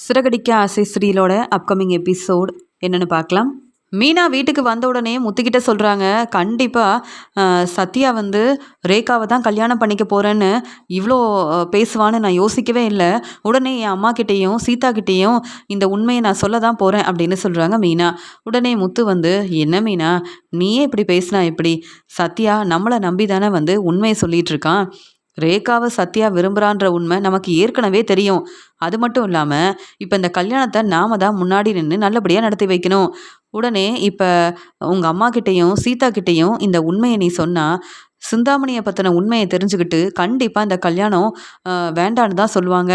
சிறகடிக்க ஆசை ஸ்ரீலோட upcoming episode என்னன்னு பார்க்கலாம். மீனா வீட்டுக்கு வந்த உடனே முத்துக்கிட்ட சொல்கிறாங்க, கண்டிப்பாக சத்யா வந்து ரேகாவை தான் கல்யாணம் பண்ணிக்க போகிறேன்னு இவ்வளோ பேசுவான்னு நான் யோசிக்கவே இல்லை. உடனே என் அம்மா கிட்டேயும் சீதா கிட்டேயும் இந்த உண்மையை நான் சொல்ல தான் போகிறேன் அப்படின்னு சொல்கிறாங்க மீனா. உடனே முத்து வந்து, என்ன மீனா நீயே இப்படி பேசினா எப்படி? சத்யா நம்மளை நம்பி தானே வந்து உண்மையை சொல்லிட்டு இருக்கான். ரேகாவை சத்யா விரும்புகிறான்ற உண்மை நமக்கு ஏற்கனவே தெரியும். அது மட்டும் இல்லாமல் இப்போ இந்த கல்யாணத்தை நாம தான் முன்னாடி நின்று நல்லபடியாக நடத்தி வைக்கணும். உடனே இப்போ உங்கள் அம்மா கிட்டேயும் சீதா கிட்டேயும் இந்த உண்மையை நீ சொன்னால் சிந்தாமணியை பற்றின உண்மையை தெரிஞ்சுக்கிட்டு கண்டிப்பாக இந்த கல்யாணம் வேண்டான்னு தான் சொல்லுவாங்க.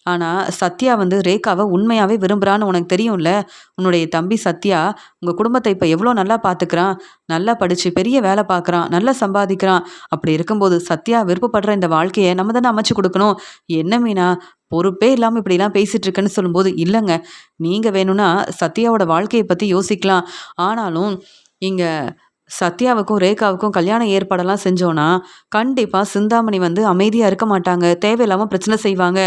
ஆனால் சத்யா வந்து ரேகாவை உண்மையாகவே விரும்புகிறான்னு உனக்கு தெரியும்ல. உன்னுடைய தம்பி சத்யா உங்கள் குடும்பத்தை இப்போ எவ்வளோ நல்லா பார்த்துக்கிறான். நல்லா படித்து பெரிய வேலை பார்க்குறான், நல்லா சம்பாதிக்கிறான். அப்படி இருக்கும்போது சத்யா விருப்பப்படுற இந்த வாழ்க்கையை நம்ம தானே அமைச்சு கொடுக்கணும். என்ன மீனா பொறுப்பே இல்லாமல் இப்படிலாம் பேசிகிட்டு இருக்கேன்னு சொல்லும்போது, இல்லைங்க நீங்கள் வேணும்னா சத்யாவோட வாழ்க்கையை பற்றி யோசிக்கலாம். ஆனாலும் இங்கே சத்யாவுக்கும் ரேகாவுக்கும் கல்யாண ஏற்பாடெல்லாம் செஞ்சோன்னா கண்டிப்பாக சிந்தாமணி வந்து அமைதியாக இருக்க மாட்டாங்க. தேவையில்லாமல் பிரச்சனை செய்வாங்க.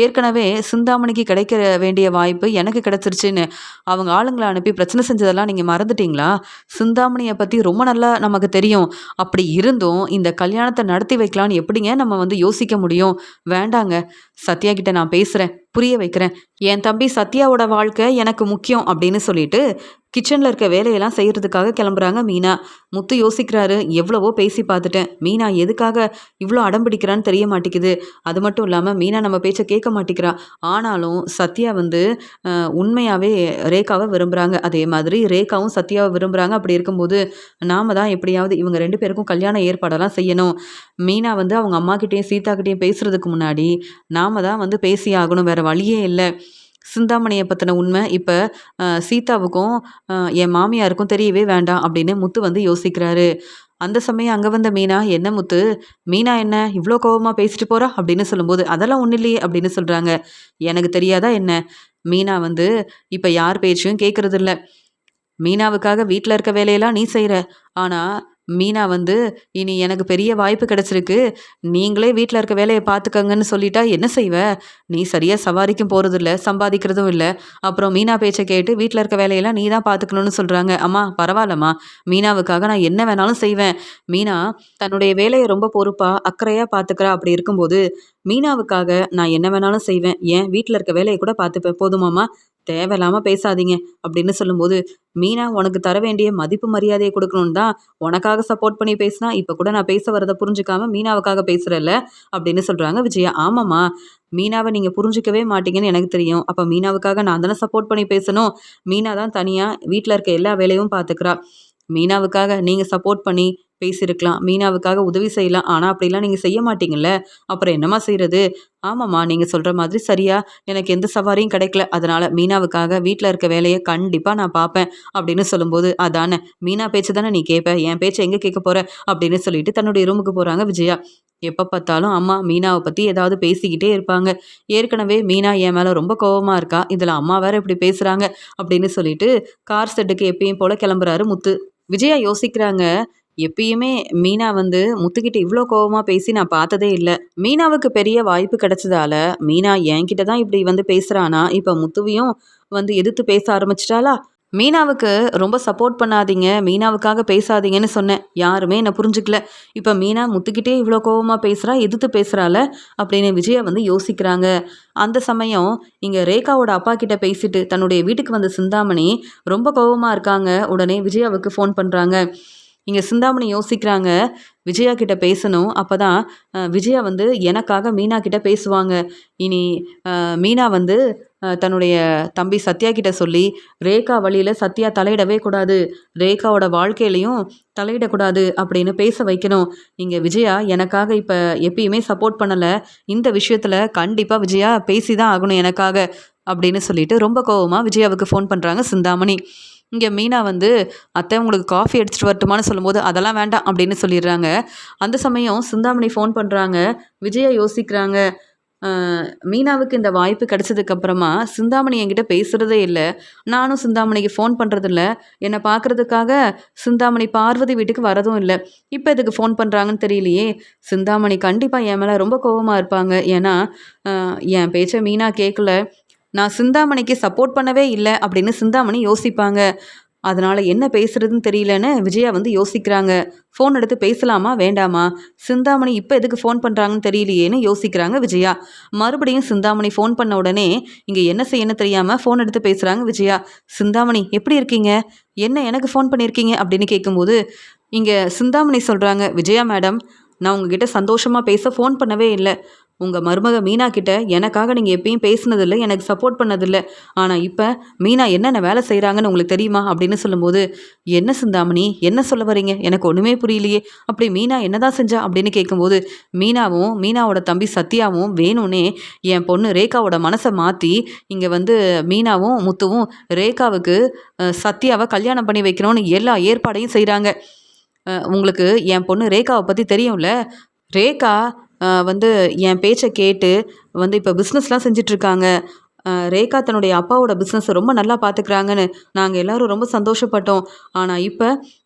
ஏற்கனவே சிந்தாமணிக்கு கிடைக்க வேண்டிய வாய்ப்பு எனக்கு கிடைச்சிருச்சுன்னு அவங்க ஆளுங்களை அனுப்பி பிரச்சனை செஞ்சதெல்லாம் நீங்கள் மறந்துட்டீங்களா? சிந்தாமணியை பற்றி ரொம்ப நல்லா நமக்கு தெரியும். அப்படி இருந்தும் இந்த கல்யாணத்தை நடத்தி வைக்கலான்னு எப்படிங்க நம்ம வந்து யோசிக்க முடியும்? வேண்டாங்க, சத்யா கிட்ட நான் பேசுகிறேன், புரிய வைக்கிறேன். என் தம்பி சத்யாவோட வாழ்க்கை எனக்கு முக்கியம் அப்படின்னு சொல்லிட்டு கிச்சனில் இருக்க வேலையெல்லாம் செய்கிறதுக்காக கிளம்புறாங்க மீனா. முத்து யோசிக்கிறாரு, எவ்வளவோ பேசி பார்த்துட்டேன், மீனா எதுக்காக இவ்வளோ அடம்பிடிக்கிறான்னு தெரிய மாட்டேங்குது. அது மட்டும் இல்லாமல் மீனா நம்ம பேச்சை கேட்க மாட்டேங்கிறா. ஆனாலும் சத்யா வந்து உண்மையாகவே ரேகாவை விரும்புகிறாங்க. அதே மாதிரி ரேகாவும் சத்யாவை விரும்புகிறாங்க. அப்படி இருக்கும்போது நாம தான் எப்படியாவது இவங்க 2 பேருக்கும் கல்யாண ஏற்பாடெல்லாம் செய்யணும். மீனா வந்து அவங்க அம்மா கிட்டேயும் சீதா கிட்டேயும் பேசுகிறதுக்கு முன்னாடி நாம தான் வந்து பேசி ஆகணும், வேறு வழியே இல்லை. சிந்தாமணியை பற்றின உண்மை இப்போ சீதாவுக்கும் என் மாமியாருக்கும் தெரியவே வேண்டாம் அப்படின்னு முத்து வந்து யோசிக்கிறாரு. அந்த சமயம் அங்கே வந்த மீனா, என்ன முத்து, மீனா என்ன இவ்வளோ கோபமாக பேசிட்டு போகிறா அப்படின்னு சொல்லும்போது, அதெல்லாம் ஒன்றும் இல்லையே அப்படின்னு சொல்கிறாங்க. எனக்கு தெரியாதா என்ன, மீனா வந்து இப்போ யார் பேச்சையும் கேட்குறதில்ல. மீனாவுக்காக வீட்டில் இருக்க வேலையெல்லாம் நீ செய்கிற. ஆனால் மீனா வந்து, இனி எனக்கு பெரிய வாய்ப்பு கிடச்சிருக்கு, நீங்களே வீட்டில் இருக்க வேலையை பார்த்துக்கங்கன்னு சொல்லிட்டா என்ன செய்வ? நீ சரியாக சவாரிக்கும் போகிறதில்ல, சம்பாதிக்கிறதும் இல்லை. அப்புறம் மீனா பேச்சை கேட்டு வீட்டில் இருக்க வேலையெல்லாம் நீ தான் பார்த்துக்கணும்னு சொல்கிறாங்க. அம்மா பரவாயில்லம்மா, மீனாவுக்காக நான் என்ன வேணாலும் செய்வேன். மீனா தன்னுடைய வேலையை ரொம்ப பொறுப்பாக அக்கறையாக பார்த்துக்கிறா. அப்படி இருக்கும்போது மீனாவுக்காக நான் என்ன வேணாலும் செய்வேன். ஏன் வீட்டில் இருக்க வேலையை கூட பார்த்துப்பேன். போதுமாம்மா, தேவையில்லாமல் பேசாதீங்க அப்படின்னு சொல்லும்போது, மீனா உனக்கு தர வேண்டிய மதிப்பு மரியாதையை கொடுக்கணுன்னு தான் உனக்காக சப்போர்ட் பண்ணி பேசினா, இப்போ கூட நான் பேச வரதை புரிஞ்சுக்காம மீனாவுக்காக பேசுகிறல்ல அப்படின்னு சொல்கிறாங்க விஜயா. ஆமாம்மா, மீனாவை நீங்கள் புரிஞ்சிக்கவே மாட்டீங்கன்னு எனக்கு தெரியும். அப்போ மீனாவுக்காக நான் தானே சப்போர்ட் பண்ணி பேசணும். மீனா தான் தனியாக வீட்டில் இருக்க எல்லா வேலையும் பார்த்துக்கிறா. மீனாவுக்காக நீங்கள் சப்போர்ட் பண்ணி பேசியிருக்கலாம், மீனாவுக்காக உதவி செய்யலாம். ஆனால் அப்படிலாம் நீங்கள் செய்ய மாட்டீங்கல்ல, அப்புறம் என்னம்மா செய்கிறது? ஆமாம்மா, நீங்கள் சொல்கிற மாதிரி சரியா எனக்கு எந்த சவாரியும் கிடைக்கல, அதனால் மீனாவுக்காக வீட்டில் இருக்க வேலையை கண்டிப்பாக நான் பார்ப்பேன் அப்படின்னு சொல்லும்போது, அதானே மீனா பேச்சு தானே நீ கேட்ப, என் பேச்சை எங்கே கேட்க போகிற அப்படின்னு சொல்லிட்டு தன்னுடைய ரூமுக்கு போகிறாங்க விஜயா. எப்போ பார்த்தாலும் அம்மா மீனாவை பற்றி ஏதாவது பேசிக்கிட்டே இருப்பாங்க. ஏற்கனவே மீனா என் மேலே ரொம்ப கோபமாக இருக்கா, இதில் அம்மா வேற இப்படி பேசுகிறாங்க அப்படின்னு சொல்லிட்டு கார் செட்டுக்கு எப்பயும் போல் கிளம்புறாரு முத்து. விஜயா யோசிக்கிறாங்க, எப்பயுமே மீனா வந்து முத்துக்கிட்ட இவ்வளோ கோவமாக பேசி நான் பார்த்ததே இல்லை. மீனாவுக்கு பெரிய வாய்ப்பு கிடைச்சதால மீனா என்கிட்ட தான் இப்படி வந்து பேசுகிறானா, இப்போ முத்துவையும் வந்து எதிர்த்து பேச ஆரம்பிச்சிட்டாளா? மீனாவுக்கு ரொம்ப சப்போர்ட் பண்ணாதீங்க, மீனாவுக்காக பேசாதீங்கன்னு சொன்னேன், யாருமே என்னை புரிஞ்சுக்கல. இப்போ மீனா முத்துக்கிட்டே இவ்வளோ கோவமாக பேசுகிறா, எதிர்த்து பேசுகிறாள் அப்படின்னு விஜயா வந்து யோசிக்கிறாங்க. அந்த சமயம் இங்கே ரேகாவோட அப்பா கிட்ட பேசிட்டு தன்னுடைய வீட்டுக்கு வந்த சிந்தாமணி ரொம்ப கோவமாக இருக்காங்க. உடனே விஜயாவுக்கு ஃபோன் பண்ணுறாங்க. இங்கே சிந்தாமணி யோசிக்கிறாங்க, விஜயா கிட்ட பேசணும். அப்போ தான் விஜயா வந்து எனக்காக மீனா கிட்ட பேசுவாங்க. இனி மீனா வந்து தன்னுடைய தம்பி சத்யா கிட்ட சொல்லி ரேகா வழியில் சத்யா தலையிடவே கூடாது, ரேகாவோட வாழ்க்கையிலையும் தலையிடக்கூடாது அப்படின்னு பேச வைக்கணும். இங்கே விஜயா எனக்காக இப்போ எப்பயுமே சப்போர்ட் பண்ணலை, இந்த விஷயத்தில் கண்டிப்பாக விஜயா பேசி தான் ஆகணும் எனக்காக அப்படின்னு சொல்லிட்டு ரொம்ப கோவமாக விஜயாவுக்கு ஃபோன் பண்ணுறாங்க சிந்தாமணி. இங்கே மீனா வந்து, அத்தை உங்களுக்கு காஃபி எடுத்துகிட்டு வரட்டுமான்னு சொல்லும்போது, அதெல்லாம் வேண்டாம் அப்படின்னு சொல்லிடுறாங்க. அந்த சமயம் சிந்தாமணி ஃபோன் பண்ணுறாங்க. விஜயா யோசிக்கிறாங்க, மீனாவுக்கு இந்த வாய்ப்பு கிடைச்சதுக்கப்புறமா சிந்தாமணி என்கிட்ட பேசுகிறதே இல்லை, நானும் சிந்தாமணிக்கு ஃபோன் பண்ணுறதில்ல, என்னை பார்க்குறதுக்காக சிந்தாமணி பார்வதி வீட்டுக்கு வரதும் இல்லை, இப்போ இதுக்கு ஃபோன் பண்ணுறாங்கன்னு தெரியலையே. சிந்தாமணி கண்டிப்பாக என் மேலே ரொம்ப கோபமாக இருப்பாங்க. ஏன்னா என் பேச்சை மீனா கேட்கல, நான் சிந்தாமணிக்கு சப்போர்ட் பண்ணவே இல்லை அப்படின்னு சிந்தாமணி யோசிப்பாங்க. அதனால என்ன பேசுறதுன்னு தெரியலன்னு விஜயா வந்து யோசிக்கிறாங்க. ஃபோன் எடுத்து பேசலாமா வேண்டாமா? சிந்தாமணி இப்போ எதுக்கு ஃபோன் பண்ணுறாங்கன்னு தெரியலையேன்னு யோசிக்கிறாங்க விஜயா. மறுபடியும் சிந்தாமணி ஃபோன் பண்ண உடனே இங்கே என்ன செய்யணும்னு தெரியாமல் ஃபோன் எடுத்து பேசுகிறாங்க விஜயா. சிந்தாமணி எப்படி இருக்கீங்க? என்ன எனக்கு ஃபோன் பண்ணியிருக்கீங்க அப்படின்னு கேட்கும்போது இங்கே சிந்தாமணி சொல்கிறாங்க, விஜயா மேடம், நான் உங்ககிட்ட சந்தோஷமாக பேச ஃபோன் பண்ணவே இல்லை. உங்கள் மருமக மீனா கிட்ட எனக்காக நீங்கள் எப்பயும் பேசுனதில்லை, எனக்கு சப்போர்ட் பண்ணதில்லை. ஆனால் இப்போ மீனா என்னென்ன வேலை செய்கிறாங்கன்னு உங்களுக்கு தெரியுமா அப்படின்னு சொல்லும்போது, என்ன சிந்தாமணி என்ன சொல்ல வரீங்க? எனக்கு ஒன்றுமே புரியலையே. அப்படி மீனா என்ன தான் செஞ்சா அப்படின்னு கேட்கும்போது, மீனாவும் மீனாவோட தம்பி சத்யாவும் வேணும்னே என் பொண்ணு ரேகாவோட மனசை மாற்றி இங்கே வந்து மீனாவும் முத்துவும் ரேகாவுக்கு சத்யாவை கல்யாணம் பண்ணி வைக்கணும்னு எல்லா ஏற்பாடையும் செய்கிறாங்க. உங்களுக்கு என் பொண்ணு ரேகாவை பற்றி தெரியும்ல. ரேகா வந்து என் பேச்சை கேட்டு வந்து இப்போ பிஸ்னஸ்லாம் செஞ்சிட்ருக்காங்க. ரேகா தன்னுடைய அப்பாவோட பிஸ்னஸை ரொம்ப நல்லா பார்த்துக்கிறாங்கன்னு நாங்கள் எல்லோரும் ரொம்ப சந்தோஷப்பட்டோம். ஆனால் இப்போ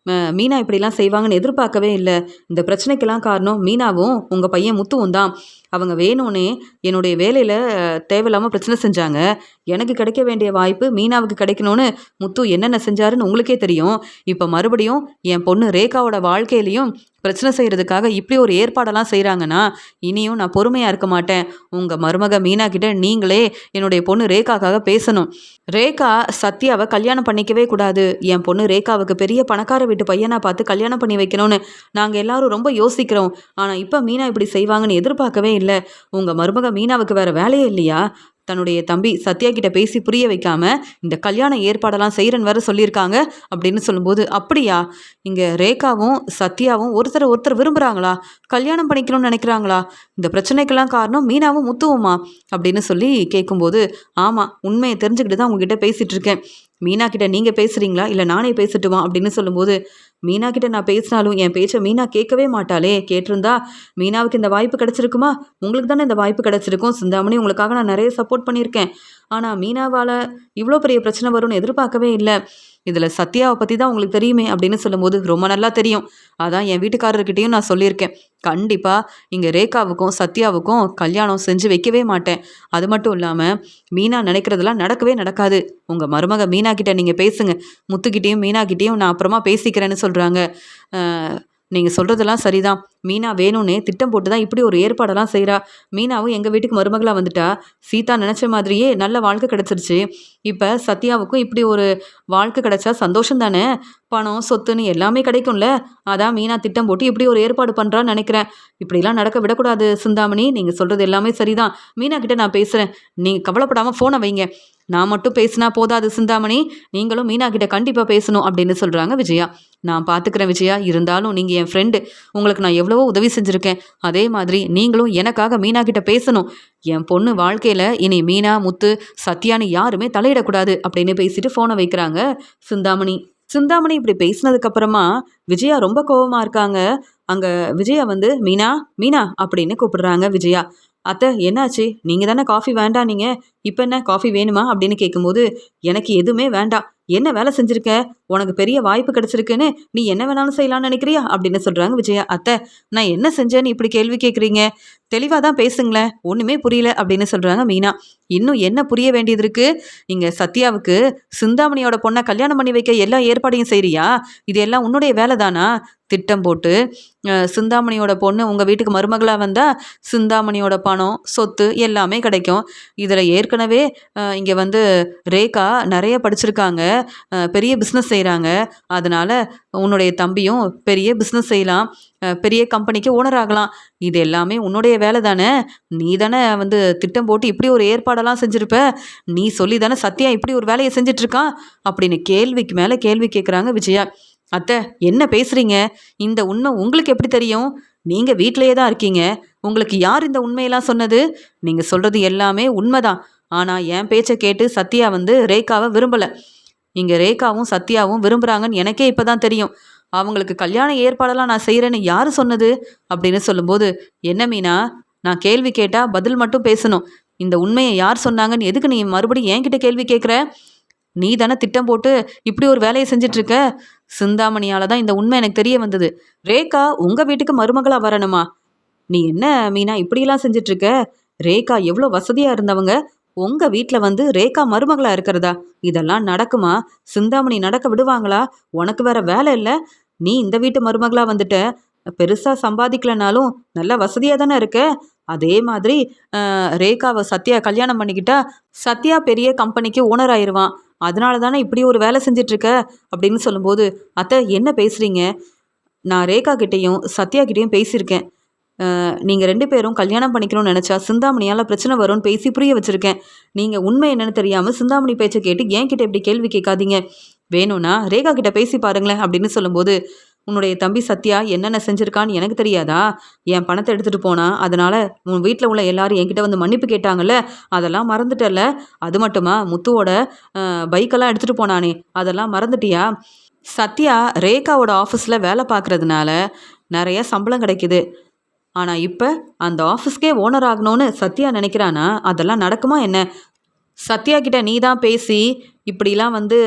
மீனா இப்படிலாம் செய்வாங்கன்னு எதிர்பார்க்கவே இல்லை. இந்த பிரச்சனைக்கெல்லாம் காரணம் மீனாவும் உங்கள் பையன் முத்துவும் தான். அவங்க வேணும்னே என்னுடைய வேலையில் தேவையில்லாமல் பிரச்சனை செஞ்சாங்க. எனக்கு கிடைக்க வேண்டிய வாய்ப்பு மீனாவுக்கு கிடைக்கணும்னு முத்து என்னென்ன செஞ்சாருன்னு உங்களுக்கே தெரியும். இப்போ மறுபடியும் என் பொண்ணு ரேகாவோட வாழ்க்கையிலையும் பிரச்சனை செய்கிறதுக்காக இப்படி ஒரு ஏற்பாடெல்லாம் செய்கிறாங்கன்னா இனியும் நான் பொறுமையாக இருக்க மாட்டேன். உங்கள் மருமக மீனா கிட்ட நீங்களே என்னுடைய பொண்ணு ரேகாக்காக பேசணும். ரேகா சத்யாவை கல்யாணம் பண்ணிக்கவே கூடாது. என் பொண்ணு ரேகாவுக்கு பெரிய பணக்கார வீட்டு பையனா பார்த்து கல்யாணம் பண்ணி வைக்கணும்னு நாங்கள் எல்லாரும் ரொம்ப யோசிக்கிறோம். ஆனால் இப்போ மீனா இப்படி செய்வாங்கன்னு எதிர்பார்க்கவே இல்லை. உங்கள் மருமக மீனாவுக்கு வேறு வேலையே இல்லையா? தன்னுடைய தம்பி சத்யா கிட்ட பேசி புரிய வைக்காம இந்த கல்யாண ஏற்பாடெல்லாம் செய்கிறன்னு வேற சொல்லியிருக்காங்க அப்படின்னு சொல்லும்போது, அப்படியா? இங்கே ரேகாவும் சத்யாவும் ஒருத்தர் விரும்புகிறாங்களா? கல்யாணம் பண்ணிக்கணும்னு நினைக்கிறாங்களா? இந்த பிரச்சனைக்கெல்லாம் காரணம் மீனாவும் முத்துவுமா அப்படின்னு சொல்லி கேட்கும்போது, ஆமாம், உண்மையை தெரிஞ்சுக்கிட்டு தான் உங்ககிட்ட பேசிகிட்டு இருக்கேன். மீனா கிட்ட நீங்கள் பேசுகிறீங்களா இல்லை நானே பேசட்டுமா அப்படின்னு சொல்லும்போது, மீனா கிட்ட நான் பேசினாலும் என் பேச்சை மீனா கேட்கவே மாட்டாளே. கேட்டிருந்தா மீனாவுக்கு இந்த வாய்ப்பு கிடச்சிருக்குமா? உங்களுக்கு தானே இந்த வாய்ப்பு கிடச்சிருக்கும். சிந்தாமணி உங்களுக்காக நான் நிறைய சப்போர்ட் பண்ணியிருக்கேன். ஆனால் மீனாவால் இவ்வளோ பெரிய பிரச்சனை வரும்னு எதிர்பார்க்கவே இல்லை. இதில் சத்யாவை பற்றி தான் உங்களுக்கு தெரியுமே அப்படின்னு சொல்லும்போது, ரொம்ப நல்லா தெரியும். அதான் என் வீட்டுக்காரர்கிட்டையும் நான் சொல்லியிருக்கேன். கண்டிப்பாக இங்கே ரேகாவுக்கும் சத்யாவுக்கும் கல்யாணம் செஞ்சு வைக்கவே மாட்டேன். அது மட்டும் இல்லாமல் மீனா நினைக்கிறதெல்லாம் நடக்கவே நடக்காது. உங்கள் மருமக மீனா கிட்ட நீங்கள் பேசுங்க. முத்துக்கிட்டேயும் மீனா கிட்டேயும் நான் அப்புறமா பேசிக்கிறேன்னு சொல்கிறாங்க. நீங்கள் சொல்கிறதெல்லாம் சரிதான். மீனா வேணும்னே திட்டம் போட்டு தான் இப்படி ஒரு ஏற்பாடெல்லாம் செய்கிறா. மீனாவும் எங்கள் வீட்டுக்கு மருமகளாக வந்துட்டா. சீதா நினச்ச மாதிரியே நல்ல வாழ்க்கை கிடச்சிருச்சு. இப்போ சத்யாவுக்கும் இப்படி ஒரு வாழ்க்கை கிடைச்சா சந்தோஷம் தானே? பணம் சொத்துன்னு எல்லாமே கிடைக்கும்ல. அதான் மீனா திட்டம் போட்டு இப்படி ஒரு ஏற்பாடு பண்ணுறான்னு நினைக்கிறேன். இப்படிலாம் நடக்க விடக்கூடாது சிந்தாமணி. நீங்கள் சொல்கிறது எல்லாமே சரிதான். மீனா கிட்ட நான் பேசுகிறேன். நீங்கள் கவலைப்படாமல் ஃபோனை வைங்க. நான் மட்டும் பேசினா போதாது சிந்தாமணி, நீங்களும் மீனா கிட்ட கண்டிப்பாக பேசணும் அப்படின்னு சொல்கிறாங்க விஜயா. நான் பார்த்துக்கிறேன் விஜயா. இருந்தாலும் நீங்கள் என் ஃப்ரெண்டு. உங்களுக்கு நான் எவ்வளவோ உதவி செஞ்சுருக்கேன். அதே மாதிரி நீங்களும் எனக்காக மீனா கிட்ட பேசணும். என் பொண்ணு வாழ்க்கையில் இனி மீனா முத்து சத்யான்னு யாருமே தலையிடக்கூடாது அப்படின்னு பேசிட்டு ஃபோனை வைக்கிறாங்க சிந்தாமணி. சிந்தாமணி இப்படி பேசினதுக்கப்புறமா விஜயா ரொம்ப கோபமாக இருக்காங்க. அங்கே விஜயா வந்து மீனா மீனா அப்படின்னு கூப்பிடுறாங்க விஜயா. அத்தை என்னாச்சு? நீங்கள் தானே காஃபி வேண்டாம் நீங்கள், இப்போ என்ன காஃபி வேணுமா அப்படின்னு கேட்கும்போது, எனக்கு எதுவுமே வேண்டாம். என்ன வேலை செஞ்சுருக்க? உனக்கு பெரிய வாய்ப்பு கிடச்சிருக்குன்னு நீ என்ன வேணாலும் செய்யலான்னு நினைக்கிறியா அப்படின்னு சொல்கிறாங்க விஜயா. அத்தை நான் என்ன செஞ்சேன்னு இப்படி கேள்வி கேட்குறீங்க? தெளிவாக தான் பேசுங்களேன், ஒன்றுமே புரியல அப்படின்னு சொல்கிறாங்க மீனா. இன்னும் என்ன புரிய வேண்டியது இருக்குது? இங்கே சத்யாவுக்கு சிந்தாமணியோட பொண்ணை கல்யாணம் பண்ணி வைக்க எல்லா ஏற்பாடையும் செய்கிறியா? இது எல்லாம் உன்னுடைய வேலை தானா? திட்டம் போட்டு சிந்தாமணியோட பொண்ணு உங்கள் வீட்டுக்கு மருமகளாக வந்தால் சிந்தாமணியோட பணம் சொத்து எல்லாமே கிடைக்கும். இதில் ஏற்கனவே இங்கே வந்து ரேகா நிறைய படிச்சிருக்காங்க, பெரிய பிஸ்னஸ் செய்கிறாங்க. அதனால் உன்னுடைய தம்பியும் பெரிய பிஸ்னஸ் செய்யலாம், பெரிய கம்பெனிக்கு ஓனர் ஆகலாம். இது எல்லாமே உன்னுடைய வேலை தானே? நீ தானே வந்து திட்டம் போட்டு இப்படி ஒரு ஏற்பாடெல்லாம் செஞ்சுருப்ப. நீ சொல்லி தானே சத்யா இப்படி ஒரு வேலையை செஞ்சிட்ருக்கான் அப்படின்னு கேள்விக்கு மேலே கேள்வி கேட்குறாங்க விஜயா. அத்தை என்ன பேசுகிறீங்க? இந்த உண்மை உங்களுக்கு எப்படி தெரியும்? நீங்கள் வீட்டிலையே தான் இருக்கீங்க. உங்களுக்கு யார் இந்த உண்மையெல்லாம் சொன்னது? நீங்கள் சொல்கிறது எல்லாமே உண்மைதான். ஆனால் என் பேச்சை கேட்டு சத்யா வந்து ரேகாவை விரும்பலை. இங்கே ரேகாவும் சத்யாவும் விரும்புகிறாங்கன்னு எனக்கே இப்போ தான் தெரியும். அவங்களுக்கு கல்யாண ஏற்பாடெல்லாம் நான் செய்கிறேன்னு யார் சொன்னது அப்படின்னு சொல்லும்போது, என்ன மீனா, நான் கேள்வி கேட்டால் பதில் மட்டும் பேசணும். இந்த உண்மையை யார் சொன்னாங்கன்னு எதுக்கு நீ மறுபடியும் என்கிட்ட கேள்வி கேட்குற? நீ தானே திட்டம் போட்டு இப்படி ஒரு வேலையை செஞ்சிட்ருக்க. சிந்தாமணியால் தான் இந்த உண்மை எனக்கு தெரிய வந்தது. ரேகா உங்கள் வீட்டுக்கு மருமகளாக வரணுமா? நீ என்ன மீனா இப்படியெல்லாம் செஞ்சிட்ருக்க? ரேகா எவ்வளோ வசதியாக இருந்தவங்க, உங்க வீட்ல வந்து ரேகா மருமகளா இருக்கிறதா? இதெல்லாம் நடக்குமா? சிந்தாமணி நடக்க விடுவாங்களா? உனக்கு வேற வேலை இல்ல? நீ இந்த வீட்டு மருமகளா வந்துட்ட. பெருசா சம்பாதிக்கலனாலும் நல்ல வசதியா தானே இருக்க. அதே மாதிரி ரேகாவை சத்யா கல்யாணம் பண்ணிக்கிட்டா சத்யா பெரிய கம்பெனிக்கு ஓனர் ஆயிருவான். அதனால தானே இப்படி ஒரு வேலை செஞ்சுட்டு இருக்க அப்படின்னு சொல்லும்போது, அத்தை என்ன பேசுறீங்க? நான் ரேகா கிட்டேயும் சத்யா கிட்டேயும் பேசியிருக்கேன். நீங்கள் 2 பேரும் கல்யாணம் பண்ணிக்கணும்னு நினச்சா சிந்தாமணியால் பிரச்சனை வரும்னு பேசி புரிய வச்சுருக்கேன். நீங்கள் உண்மை என்னன்னு தெரியாமல் சிந்தாமணி பேச்சை கேட்டு என்கிட்ட இப்படி கேள்வி கேட்காதீங்க. வேணும்னா ரேகா கிட்ட பேசி பாருங்களேன் அப்படின்னு சொல்லும்போது, உன்னுடைய தம்பி சத்யா என்னென்ன செஞ்சுருக்கான்னு எனக்கு தெரியாதா? என் பணத்தை எடுத்துகிட்டு போனா அதனால் உன் வீட்டில் உள்ள எல்லாரும் என்கிட்ட வந்து மன்னிப்பு கேட்டாங்கல்ல, அதெல்லாம் மறந்துட்டல்ல? அது மட்டுமா முத்துவோட பைக்கெல்லாம் எடுத்துகிட்டு போனானே, அதெல்லாம் மறந்துட்டியா? சத்யா ரேகாவோட ஆஃபீஸில் வேலை பார்க்குறதுனால நிறைய சம்பளம் கிடைக்குது. ஆனா இப்ப அந்த ஆஃபீஸ்க்கே ஓனர் ஆகணும்னு சத்யா நினைக்கிறானா? அதெல்லாம் நடக்குமா என்ன? சத்யா கிட்ட நீ தான் பேசி இப்படிலாம் வந்து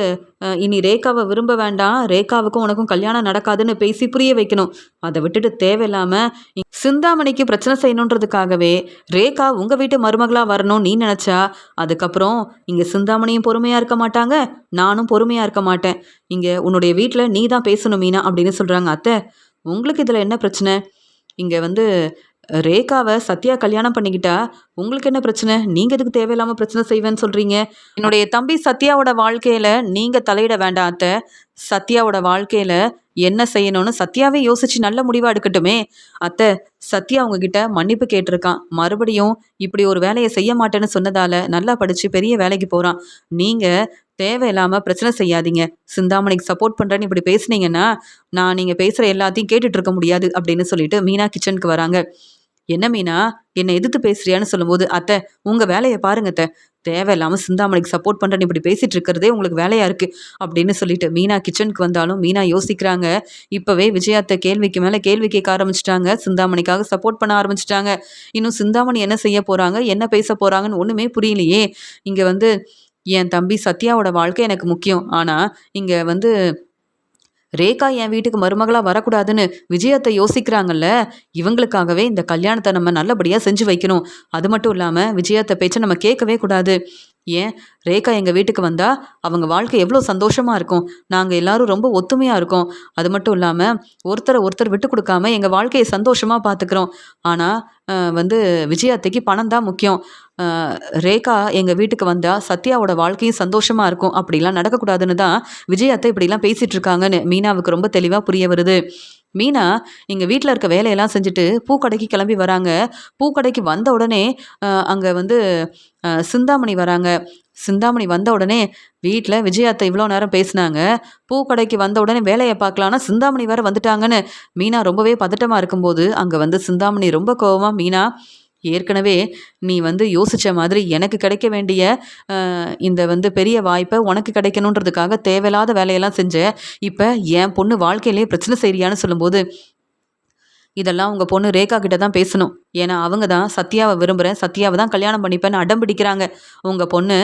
இனி ரேகாவை விரும்ப வேண்டாம், ரேகாவுக்கும் உனக்கும் கல்யாணம் நடக்காதுன்னு பேசி புரிய வைக்கணும். அதை விட்டுட்டு தேவையில்லாம சிந்தாமணிக்கு பிரச்சனை செய்யணுன்றதுக்காகவே ரேகா உங்க வீட்டு மருமகளா வரணும்னு நீ நினைச்சா, அதுக்கப்புறம் இங்க சிந்தாமணியும் பொறுமையா இருக்க மாட்டாங்க, நானும் பொறுமையா இருக்க மாட்டேன். இங்க உன்னுடைய வீட்டில் நீ தான் பேசணும் மீனா அப்படின்னு சொல்றாங்க. அத்தை, உங்களுக்கு இதுல என்ன பிரச்சனை? இங்க வந்து ரேகாவை சத்யா கல்யாணம் பண்ணிக்கிட்டா உங்களுக்கு என்ன பிரச்சனை? நீங்க எதுக்கு தேவையில்லாம பிரச்சனை செய்வேன்னு சொல்றீங்க? என்னுடைய தம்பி சத்யாவோட வாழ்க்கையில நீங்க தலையிட வேண்டாம் அத்தை. சத்யாவோட வாழ்க்கையில என்ன செய்யணும்னு சத்யாவே யோசிச்சு நல்ல முடிவா எடுக்கட்டுமே. அத்தை, சத்யா உங்ககிட்ட மன்னிப்பு கேட்டிருக்கான். மறுபடியும் இப்படி ஒரு வேலையை செய்ய மாட்டேன்னு சொன்னதால நல்லா படிச்சு பெரிய வேலைக்கு போறான். நீங்க தேவையில்லாம பிரச்சனை செய்யாதீங்க. சிந்தாமணிக்கு சப்போர்ட் பண்றேன்னு இப்படி பேசுனீங்கன்னா நான் நீங்க பேசுற எல்லாத்தையும் கேட்டுட்டு இருக்க முடியாது அப்படின்னு சொல்லிட்டு மீனா கிச்சனுக்கு வராங்க. என்ன மீனா, என்னை எதிர்த்து பேசுறியான்னு சொல்லும்போது, அத்தை உங்க வேலையை பாருங்க அத்தை. தேவையில்லாம சிந்தாமணிக்கு சப்போர்ட் பண்றேன்னு இப்படி பேசிட்டு இருக்கிறதே உங்களுக்கு வேலையா இருக்கு அப்படின்னு சொல்லிட்டு மீனா கிச்சனுக்கு வந்தாலும் மீனா யோசிக்கிறாங்க. இப்பவே விஜயாத்தை கேள்விக்கு மேல கேள்வி கேட்க ஆரம்பிச்சிட்டாங்க. சிந்தாமணிக்காக சப்போர்ட் பண்ண ஆரம்பிச்சிட்டாங்க. இன்னும் சிந்தாமணி என்ன செய்ய போறாங்க, என்ன பேச போறாங்கன்னு ஒண்ணுமே புரியலையே. இங்க வந்து என் தம்பி சத்யாவோட வாழ்க்கை எனக்கு முக்கியம். ஆனா இங்க வந்து ரேகா என் வீட்டுக்கு மருமகளா வரக்கூடாதுன்னு விஜயத்தை யோசிக்கிறாங்கல்ல, இவங்களுக்காகவே இந்த கல்யாணத்தை நம்ம நல்லபடியா செஞ்சு வைக்கணும். அது மட்டும் இல்லாம விஜயத்தை பேச்சை நம்ம கேட்கவே கூடாது. ஏன், ரேகா எங்க வீட்டுக்கு வந்தா அவங்க வாழ்க்கை எவ்வளோ சந்தோஷமா இருக்கும். நாங்க எல்லாரும் ரொம்ப ஒத்துமையா இருக்கோம். அது மட்டும் இல்லாம ஒருத்தரை ஒருத்தர் விட்டு கொடுக்காம எங்க வாழ்க்கையை சந்தோஷமா பார்த்துக்கிறோம். ஆனா வந்து விஜயாத்தைக்கு பணம் தான் முக்கியம். ரேகா எங்க வீட்டுக்கு வந்தா சத்யாவோட வாழ்க்கையும் சந்தோஷமா இருக்கும். அப்படிலாம் நடக்கக்கூடாதுன்னு தான் விஜயாத்தை இப்படிலாம் பேசிட்டு இருக்காங்கன்னு மீனாவுக்கு ரொம்ப தெளிவா புரிய வருது. மீனா எங்கள் வீட்டில் இருக்க வேலையெல்லாம் செஞ்சுட்டு பூக்கடைக்கு கிளம்பி வராங்க. பூக்கடைக்கு வந்த உடனே அங்கே வந்து சிந்தாமணி வராங்க. சிந்தாமணி வந்த உடனே வீட்டில் விஜயாத்தை இவ்வளோ நேரம் பேசினாங்க. பூக்கடைக்கு வந்த உடனே வேலையை பார்க்கலான்னா சிந்தாமணி வேற வந்துட்டாங்கன்னு மீனா ரொம்பவே பதட்டமாக இருக்கும்போது அங்கே வந்து சிந்தாமணி ரொம்ப கோவமா, மீனா ஏற்கனவே நீ வந்து யோசித்த மாதிரி எனக்கு கிடைக்க வேண்டிய இந்த வந்து பெரிய வாய்ப்பை உனக்கு கிடைக்கணுன்றதுக்காக தேவையில்லாத வேலையெல்லாம் செஞ்ச. இப்போ என் பொண்ணு வாழ்க்கையிலேயே பிரச்சனை செய்றியான்னு சொல்லும்போது, இதெல்லாம் உங்கள் பொண்ணு ரேகா கிட்ட தான் பேசணும். ஏன்னா அவங்க தான் சத்யாவை விரும்புகிறேன், சத்யாவை தான் கல்யாணம் பண்ணிப்பேன்னு அடம் பிடிக்கிறாங்க. உங்கள் பொண்ணு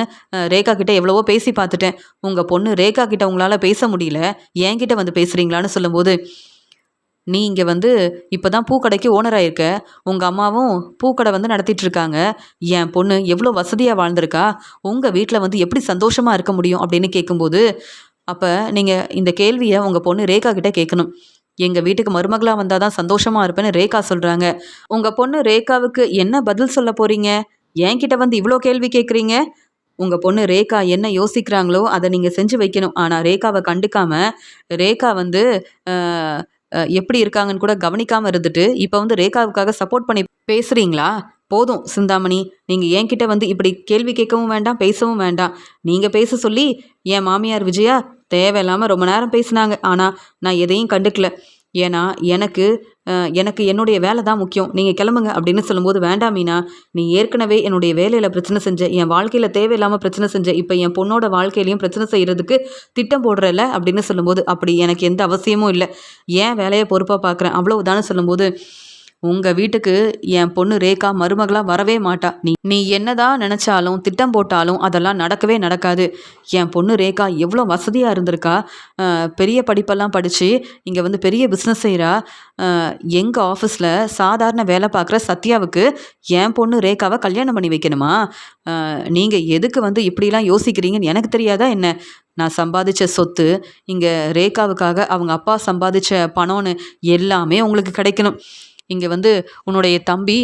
ரேகா கிட்ட எவ்வளவோ பேசி பார்த்துட்டேன். உங்கள் பொண்ணு ரேகா கிட்ட உங்களால் பேச முடியல, என்கிட்ட வந்து பேசுகிறீங்களான்னு சொல்லும்போது, நீ இங்கே வந்து இப்போ தான் பூக்கடைக்கு ஓனராக இருக்க. உங்கள் அம்மாவும் பூக்கடை வந்து நடத்திட்டு இருக்காங்க. என் பொண்ணு எவ்வளோ வசதியாக வாழ்ந்திருக்கா. உங்கள் வீட்டில் வந்து எப்படி சந்தோஷமாக இருக்க முடியும் அப்படின்னு கேட்கும்போது, அப்போ நீங்கள் இந்த கேள்வியை உங்கள் பொண்ணு ரேகா கிட்ட கேட்கணும். எங்கள் வீட்டுக்கு மருமகளாக வந்தால் தான் சந்தோஷமாக இருப்பேன்னு ரேகா சொல்கிறாங்க. உங்கள் பொண்ணு ரேகாவுக்கு என்ன பதில் சொல்ல போகிறீங்க? என்கிட்ட வந்து இவ்வளோ கேள்வி கேட்குறீங்க. உங்கள் பொண்ணு ரேகா என்ன யோசிக்கிறாங்களோ அதை நீங்கள் செஞ்சு வைக்கணும். ஆனால் ரேகாவை கண்டுக்காம ரேகா வந்து எப்படி இருக்காங்கன்னு கூட கவனிக்காமல் இருந்துட்டு இப்போ வந்து ரேகாவுக்காக சப்போர்ட் பண்ணி பேசுகிறீங்களா? போதும் சிந்தாமணி, நீங்கள் என்கிட்ட வந்து இப்படி கேள்வி கேட்கவும் வேண்டாம், பேசவும் வேண்டாம். நீங்கள் பேச சொல்லி என் மாமியார் விஜயா தேவையில்லாமல் ரொம்ப நேரம் பேசினாங்க. ஆனால் நான் எதையும் கண்டுக்கல. ஏன்னா எனக்கு எனக்கு என்னுடைய வேலை தான் முக்கியம். நீங்கள் கிளம்புங்க அப்படின்னு சொல்லும்போது, வேண்டாம் மீனா, நீ ஏற்கனவே என்னுடைய வேலையில் பிரச்சனை செஞ்ச, என் வாழ்க்கையில் தேவையில்லாமல் பிரச்சனை செஞ்ச, இப்போ என் பொண்ணோட வாழ்க்கையிலையும் பிரச்சனை செய்கிறதுக்கு திட்டம் போடுறல அப்படின்னு சொல்லும்போது, அப்படி எனக்கு எந்த அவசியமும் இல்லை. ஏன் வேலையை பொறுப்பாக பார்க்குறேன் அவ்வளவுதானு சொல்லும்போது, உங்கள் வீட்டுக்கு என் பொண்ணு ரேகா மருமகளாக வரவே மாட்டா. நீ நீ என்னதான் நினச்சாலும் திட்டம் போட்டாலும் அதெல்லாம் நடக்கவே நடக்காது. என் பொண்ணு ரேகா எவ்வளோ வசதியாக இருந்திருக்கா. பெரிய படிப்பெல்லாம் படித்து இங்கே வந்து பெரிய பிஸ்னஸ் செய்கிறா. எங்கள் ஆஃபீஸில் சாதாரண வேலை பார்க்குற சத்யாவுக்கு என் பொண்ணு ரேகாவை கல்யாணம் பண்ணி வைக்கணுமா? நீங்கள் எதுக்கு வந்து இப்படிலாம் யோசிக்கிறீங்கன்னு எனக்கு தெரியாதா என்ன? நான் சம்பாதிச்ச சொத்து இங்கே ரேகாவுக்காக அவங்க அப்பா சம்பாதிச்ச பணம்னு எல்லாமே உங்களுக்கு கிடைக்கணும். இங்கே வந்து உன்னுடைய தம்பி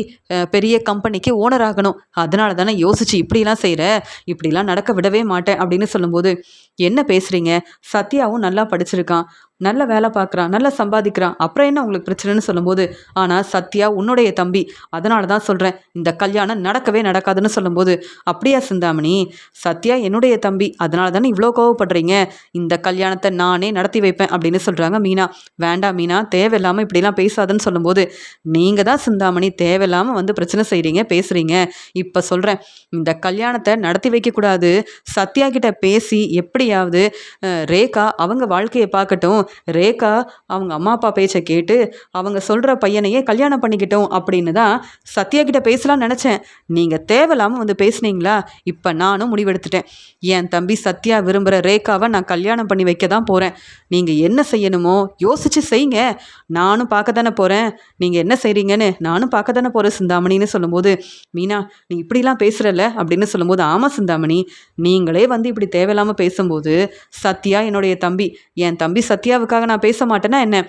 பெரிய கம்பெனிக்கு ஓனர் ஆகணும். அதனால தானே யோசிச்சு இப்படிலாம் செய்கிற. இப்படிலாம் நடக்க விடவே மாட்டேன் அப்படின்னு சொல்லும்போது, என்ன பேசுகிறீங்க? சத்யாவும் நல்லா படிச்சிருக்கான், நல்ல வேலை பார்க்குறான், நல்லா சம்பாதிக்கிறான், அப்புறம் என்ன உங்களுக்கு பிரச்சனைன்னு சொல்லும்போது, ஆனால் சத்யா உன்னுடைய தம்பி, அதனால தான் சொல்கிறேன் இந்த கல்யாணம் நடக்கவே நடக்காதுன்னு சொல்லும்போது, அப்படியா சிந்தாமணி? சத்யா என்னுடைய தம்பி, அதனால தானே இவ்வளோ கோவப்படுறீங்க. இந்த கல்யாணத்தை நானே நடத்தி வைப்பேன் அப்படின்னு சொல்கிறாங்க மீனா. வேண்டாம் மீனா, தேவையில்லாமல் இப்படிலாம் பேசாதுன்னு சொல்லும்போது, நீங்கள் தான் சிந்தாமணி தேவையில்லாமல் வந்து பிரச்சனை செய்கிறீங்க, பேசுகிறீங்க. இப்போ சொல்கிறேன், இந்த கல்யாணத்தை நடத்தி வைக்கக்கூடாது. சத்யா கிட்ட பேசி எப்படியாவது ரேகா அவங்க வாழ்க்கையை பார்க்கட்டும், ரேகா அவங்க அம்மா அப்பா பேச்சை கேட்டு அவங்க சொல்கிற பையனையே கல்யாணம் பண்ணிக்கிட்டோம் அப்படின்னு தான் சத்யா கிட்ட பேசலாம்னு நினச்சேன். நீங்கள் தேவையில்லாமல் வந்து பேசுனீங்களா? இப்போ நானும் முடிவெடுத்துட்டேன். என் தம்பி சத்யா விரும்புகிற ரேகாவை நான் கல்யாணம் பண்ணி வைக்க தான் போகிறேன். நீங்கள் என்ன செய்யணுமோ யோசித்து செய்யுங்க. நானும் பார்க்க தானே போகிறேன். நீங்கள் என்ன செய்கிறீங்கன்னு நானும் பார்க்க தானே போகிறேன் சிந்தாமணின்னு சொல்லும்போது, மீனா நீ இப்படிலாம் பேசுகிறல்ல அப்படின்னு சொல்லும்போது, ஆமாம் சிந்தாமணி, நீங்களே வந்து இப்படி தேவையில்லாமல் பேசும்போது சத்யா என்னுடைய தம்பி, என் தம்பி சத்யாவுக்காக நான் பேச மாட்டேன்னா என்ன?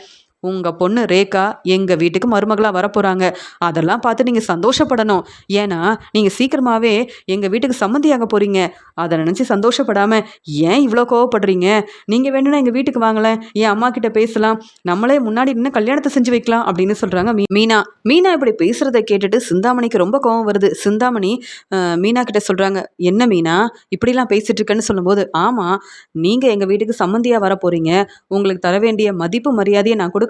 உங்கள் பொண்ணு ரேகா எங்கள் வீட்டுக்கு மருமகளாக வரப்போகிறாங்க. அதெல்லாம் பார்த்து நீங்கள் சந்தோஷப்படணும். ஏன்னா நீங்கள் சீக்கிரமாகவே எங்கள் வீட்டுக்கு சம்மந்தியாக போகிறீங்க. அதை நினச்சி சந்தோஷப்படாமல் ஏன் இவ்வளோ கோவப்படுறீங்க? நீங்கள் வேணும்னா எங்கள் வீட்டுக்கு வாங்கலேன், என் அம்மா கிட்ட பேசலாம், நம்மளே முன்னாடி நின்று கல்யாணத்தை செஞ்சு வைக்கலாம் அப்படின்னு சொல்கிறாங்க மீனா. மீனா இப்படி பேசுகிறத கேட்டுட்டு சிந்தாமணிக்கு ரொம்ப கோவம் வருது. சிந்தாமணி மீனா கிட்ட சொல்கிறாங்க, என்ன மீனா இப்படிலாம் பேசிகிட்டு இருக்கேன்னு சொல்லும்போது, ஆமாம், நீங்கள் எங்கள் வீட்டுக்கு சம்மந்தியாக வர போகிறீங்க. உங்களுக்கு தர வேண்டிய மதிப்பு மரியாதையை நான் கொடுக்கணும்ல.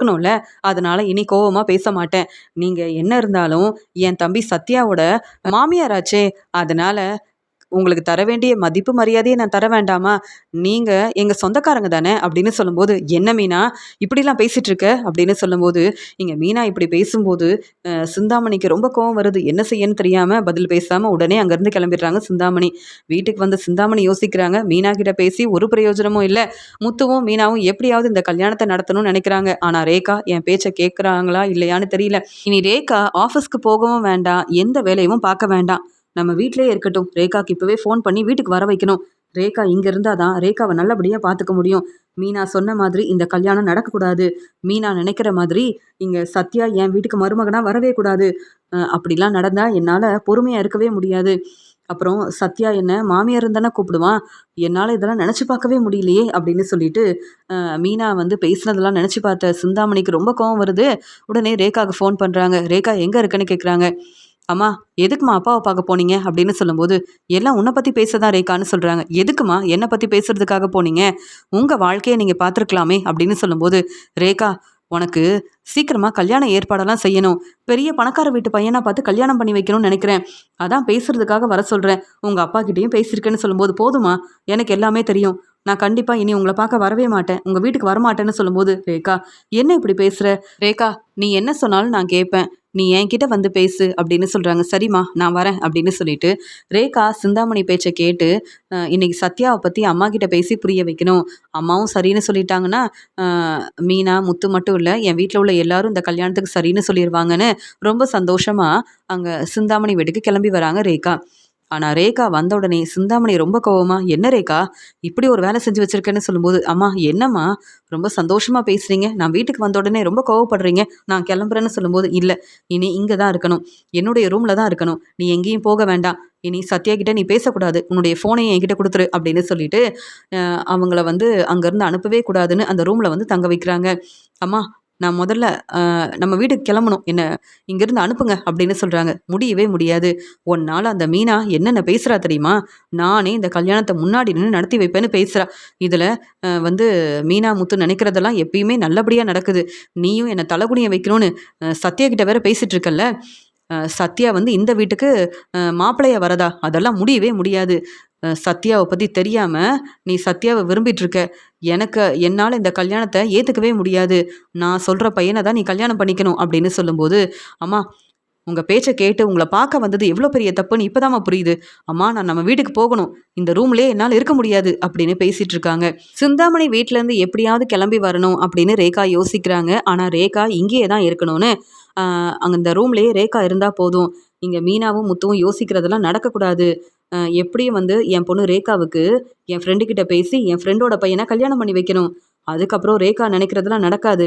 அதனால இனி கோவமாக பேச மாட்டேன். நீங்கள் என்ன இருந்தாலும் என் தம்பி சத்யாவோட மாமியாராச்சே. அதனால உங்களுக்கு தர வேண்டிய மதிப்பு மரியாதையை நான் தர வேண்டாமா? நீங்கள் எங்கள் சொந்தக்காரங்க தானே அப்படின்னு சொல்லும்போது, என்ன மீனா இப்படிலாம் பேசிகிட்டு இருக்க அப்படின்னு சொல்லும்போது, இங்கே மீனா இப்படி பேசும்போது சிந்தாமணிக்கு ரொம்ப கோவம் வருது. என்ன செய்யன்னு தெரியாமல் பதில் பேசாமல் உடனே அங்கேருந்து கிளம்பிடுறாங்க சிந்தாமணி. வீட்டுக்கு வந்து சிந்தாமணி யோசிக்கிறாங்க, மீனா கிட்ட பேசி ஒரு பிரயோஜனமும் இல்லை. முத்துவும் மீனாவும் எப்படியாவது இந்த கல்யாணத்தை நடத்தணும்னு நினைக்கிறாங்க. ஆனால் ரேகா என் பேச்சை கேட்குறாங்களா இல்லையான்னு தெரியல. இனி ரேகா ஆஃபீஸ்க்கு போகவும் வேண்டாம், எந்த வேலையும் பார்க்க வேண்டாம், நம்ம வீட்டிலே இருக்கட்டும். ரேகாக்கு இப்போவே ஃபோன் பண்ணி வீட்டுக்கு வர வைக்கணும். ரேகா இங்கே இருந்தால் தான் ரேகாவை நல்லபடியாக பார்த்துக்க முடியும். மீனா சொன்ன மாதிரி இந்த கல்யாணம் நடக்கக்கூடாது. மீனா நினைக்கிற மாதிரி இங்கே சத்யா என் வீட்டுக்கு மருமகனாக வரவே கூடாது. அப்படிலாம் நடந்தால் என்னால் பொறுமையாக இருக்கவே முடியாது. அப்புறம் சத்யா என்ன மாமியார் தானே கூப்பிடுவான். என்னால் இதெல்லாம் நினச்சி பார்க்கவே முடியலையே அப்படின்னு சொல்லிட்டு மீனா வந்து பேசுனதெல்லாம் நினச்சி பார்த்த சிந்தாமணிக்கு ரொம்ப கோவம் வருது. உடனே ரேகாவுக்கு ஃபோன் பண்ணுறாங்க. ரேகா எங்கே இருக்குன்னு கேட்குறாங்க. அம்மா எதுக்குமா அப்பாவை பார்க்க போனீங்க அப்படின்னு சொல்லும்போது, எல்லாம் உன்னை பற்றி பேசதான் ரேகான்னு சொல்கிறாங்க. எதுக்குமா என்னை பற்றி பேசுறதுக்காக போனீங்க? உங்கள் வாழ்க்கையை நீங்கள் பார்த்துருக்கலாமே அப்படின்னு சொல்லும்போது, ரேகா உனக்கு சீக்கிரமாக கல்யாண ஏற்பாடெல்லாம் செய்யணும். பெரிய பணக்கார வீட்டு பையனாக பார்த்து கல்யாணம் பண்ணி வைக்கணும்னு நினைக்கிறேன். அதான் பேசுறதுக்காக வர சொல்கிறேன். உங்கள் அப்பா கிட்டேயும் பேசியிருக்கேன்னு சொல்லும்போது, போதுமா, எனக்கு எல்லாமே தெரியும். நான் கண்டிப்பாக இனி உங்களை பார்க்க வரவே மாட்டேன், உங்கள் வீட்டுக்கு வரமாட்டேன்னு சொல்லும்போது, ரேகா என்ன இப்படி பேசுகிற? ரேகா நீ என்ன சொன்னாலும் நான் கேட்பேன், நீ என்கிட்ட வந்து பேசு அப்படின்னு சொல்கிறாங்க. சரிம்மா நான் வரேன் அப்படின்னு சொல்லிட்டு ரேகா சிந்தாமணி பேச்சை கேட்டு இன்னைக்கு சத்யாவை பற்றி அம்மா கிட்ட பேசி புரிய வைக்கணும். அம்மாவும் சரின்னு சொல்லிட்டாங்கன்னா மீனா முத்து மட்டும் இல்லை, என் வீட்டில் உள்ள எல்லாரும் இந்த கல்யாணத்துக்கு சரின்னு சொல்லிடுவாங்கன்னு ரொம்ப சந்தோஷமாக அங்கே சிந்தாமணி வீட்டுக்கு கிளம்பி வராங்க ரேகா. ஆனால் ரேகா வந்த உடனே சிந்தாமணி ரொம்ப கோவமா, என்ன ரேகா இப்படி ஒரு வேலை செஞ்சு வச்சிருக்கேன்னு சொல்லும்போது, அம்மா என்னம்மா ரொம்ப சந்தோஷமாக பேசுகிறீங்க, நான் வீட்டுக்கு வந்த உடனே ரொம்ப கோவப்படுறீங்க, நான் கிளம்புறேன்னு சொல்லும்போது, இல்லை இனி இங்கே தான் இருக்கணும், என்னுடைய ரூமில் தான் இருக்கணும், நீ எங்கேயும் போக வேண்டாம், இனி சத்யா கிட்ட நீ பேசக்கூடாது, உன்னுடைய ஃபோனையும் என்கிட்ட கொடுத்துரு அப்படின்னு சொல்லிட்டு அவங்கள வந்து அங்கேருந்து அனுப்பவே கூடாதுன்னு அந்த ரூமில் வந்து தங்க வைக்கிறாங்க. அம்மா நான் முதல்ல நம்ம வீட்டுக்கு கிளம்பணும், என்ன இங்கேருந்து அனுப்புங்க அப்படின்னு சொல்கிறாங்க. முடியவே முடியாது, ஒன்னால் அந்த மீனா என்னென்ன பேசுகிறா தெரியுமா? நானே இந்த கல்யாணத்தை முன்னாடி நின்று நடத்தி வைப்பேன்னு பேசுகிறா. இதில் வந்து மீனா முத்து நினைக்கிறதெல்லாம் எப்பயுமே நல்லபடியாக நடக்குது. நீயும் என்னை தலைகுனியை வைக்கணும்னு சத்யா கிட்ட வேற பேசிகிட்டு இருக்கல்ல, சத்யா வந்து இந்த வீட்டுக்கு மாப்பிள்ளையா வரதா? அதெல்லாம் முடியவே முடியாது. சத்யாவை பற்றி தெரியாமல் நீ சத்யாவை விரும்பிட்டு இருக்க. என்னால் இந்த கல்யாணத்தை ஏற்றுக்கவே முடியாது. நான் சொல்கிற பையனை தான் நீ கல்யாணம் பண்ணிக்கணும் அப்படின்னு சொல்லும்போது, அம்மா உங்கள் பேச்சை கேட்டு உங்களை பார்க்க வந்தது எவ்வளோ பெரிய தப்புன்னு இப்போதாம்மா புரியுது. அம்மா நான் நம்ம வீட்டுக்கு போகணும். இந்த ரூம்லேயே என்னால் இருக்க முடியாது அப்படின்னு பேசிகிட்டு இருக்காங்க. சிந்தாமணி வீட்டிலேருந்து எப்படியாவது கிளம்பி வரணும் அப்படின்னு ரேகா யோசிக்கிறாங்க. ஆனால் ரேகா இங்கேயே தான் இருக்கணும்னு அங்கே இந்த ரூம்லேயே ரேகா இருந்தால் போதும். இங்கே மீனாவும் முத்துவும் யோசிக்கிறதெல்லாம் நடக்கக்கூடாது. எப்படியும் வந்து என் பொண்ணு ரேகாவுக்கு என் ஃப்ரெண்டுக்கிட்ட பேசி என் ஃப்ரெண்டோட பையனை கல்யாணம் பண்ணி வைக்கணும். அதுக்கப்புறம் ரேகா நினைக்கிறதெல்லாம் நடக்காது.